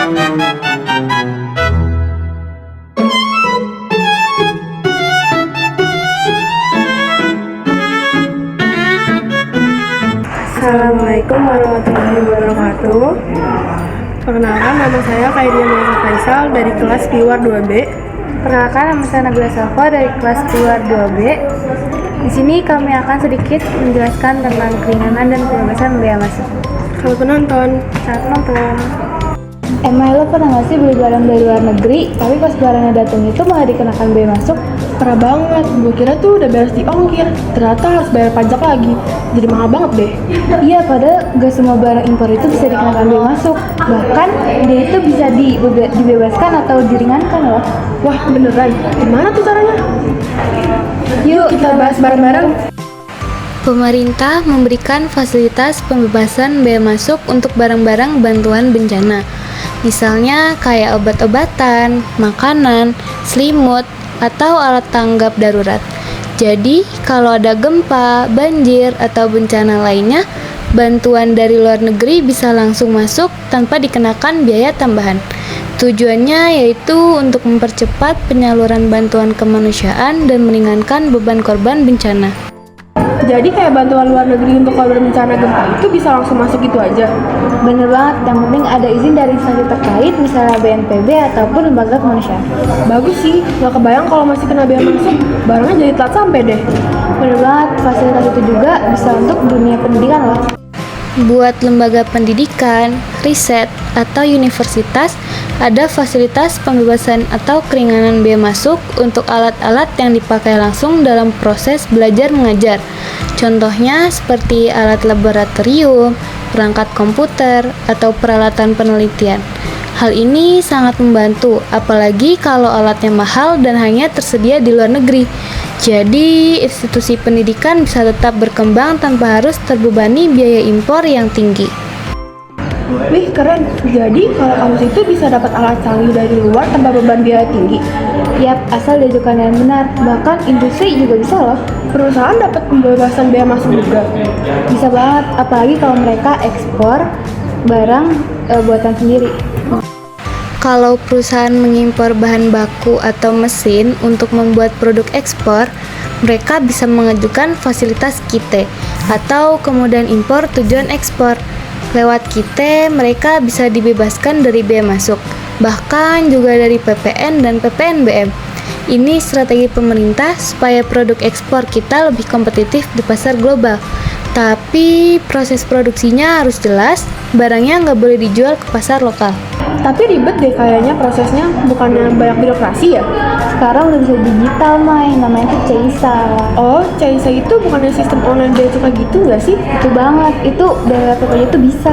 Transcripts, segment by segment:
Assalamualaikum warahmatullahi wabarakatuh. Perkenalkan, nama saya Khairian Faisal dari kelas Keluar 2B. Perkenalkan, nama saya Nabila Safa dari kelas Keluar 2B. Di sini kami akan sedikit menjelaskan tentang keringanan dan pembebasan bea masuk. Selamat menonton. Selamat menonton. Emang lo pernah nggak sih beli barang dari luar negeri, tapi pas barangnya datang itu malah dikenakan bea masuk? Parah banget, gue kira tuh udah beres di ongkir, ternyata harus bayar pajak lagi. Jadi mahal banget deh. Iya, padahal gak semua barang impor itu bisa dikenakan bea masuk. Bahkan dia itu bisa dibebaskan atau diringankan loh. Wah, beneran? Gimana tuh caranya? Yuk kita bahas bareng-bareng. Pemerintah memberikan fasilitas pembebasan bea masuk untuk barang-barang bantuan bencana. Misalnya kayak obat-obatan, makanan, selimut, atau alat tanggap darurat. Jadi, kalau ada gempa, banjir, atau bencana lainnya, bantuan dari luar negeri bisa langsung masuk tanpa dikenakan biaya tambahan. Tujuannya yaitu untuk mempercepat penyaluran bantuan kemanusiaan dan meringankan beban korban bencana. Jadi kayak bantuan luar negeri untuk korban bencana gempa itu bisa langsung masuk gitu aja? Bener banget, yang penting ada izin dari instansi terkait, misalnya BNPB ataupun lembaga kemanusiaan. Bagus sih, gak kebayang kalau masih kena bea masuk, barangnya jadi telat sampai deh. Bener banget, fasilitas itu juga bisa untuk dunia pendidikan loh. Buat lembaga pendidikan, riset, atau universitas, ada fasilitas pembebasan atau keringanan bea masuk untuk alat-alat yang dipakai langsung dalam proses belajar mengajar. Contohnya seperti alat laboratorium, perangkat komputer, atau peralatan penelitian. Hal ini sangat membantu, apalagi kalau alatnya mahal dan hanya tersedia di luar negeri. Jadi, institusi pendidikan bisa tetap berkembang tanpa harus terbebani biaya impor yang tinggi. Wih, keren. Jadi, kalau kampus itu bisa dapat alat canggih dari luar tanpa beban biaya tinggi. Yap, asal diajukan yang benar. Bahkan industri juga bisa loh. Perusahaan dapat pembebasan bea masuk juga. Bisa banget, apalagi kalau mereka ekspor barang buatan sendiri. Kalau perusahaan mengimpor bahan baku atau mesin untuk membuat produk ekspor, mereka bisa mengajukan fasilitas KITE atau kemudahan impor tujuan ekspor. Lewat KITE, mereka bisa dibebaskan dari bea masuk, bahkan juga dari PPN dan PPNBM. Ini strategi pemerintah supaya produk ekspor kita lebih kompetitif di pasar global. Tapi proses produksinya harus jelas, barangnya nggak boleh dijual ke pasar lokal. Tapi ribet deh kayaknya prosesnya, bukannya banyak birokrasi ya? Sekarang udah bisa digital, Mai, namanya tuh CISA. Oh, CISA itu bukannya sistem online bea cukai gitu nggak sih? Itu banget, itu dari laptop aja tuh bisa.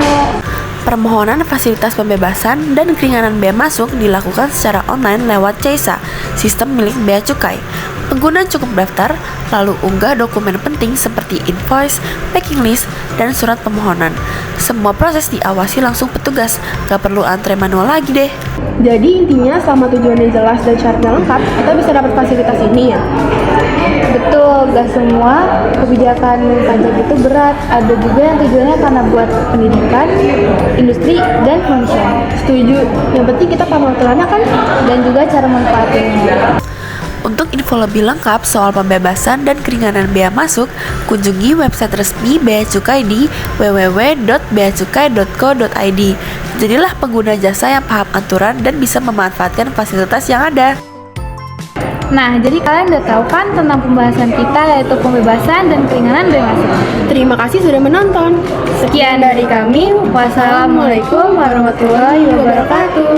Permohonan fasilitas pembebasan dan keringanan bea masuk dilakukan secara online lewat CISA, sistem milik bea cukai. Pengguna cukup daftar, lalu unggah dokumen penting seperti invoice, packing list, dan surat permohonan. Semua proses diawasi langsung petugas, gak perlu antre manual lagi deh. Jadi intinya selama tujuannya jelas dan syaratnya lengkap, kita bisa dapat fasilitas ini ya? Betul, gak semua kebijakan pajak itu berat. Ada juga yang tujuannya karena buat pendidikan, industri, dan kemanusiaan. Setuju, yang penting kita paham aturannya kan? Dan juga cara manfaatinnya. Untuk info lebih lengkap soal pembebasan dan keringanan bea masuk, kunjungi website resmi Bea Cukai di www.beacukai.co.id. Jadilah pengguna jasa yang paham aturan dan bisa memanfaatkan fasilitas yang ada. Nah, jadi kalian udah tahu kan tentang pembahasan kita, yaitu pembebasan dan keringanan bea masuk. Terima kasih sudah menonton. Sekian dari kami. Wassalamualaikum warahmatullahi wabarakatuh.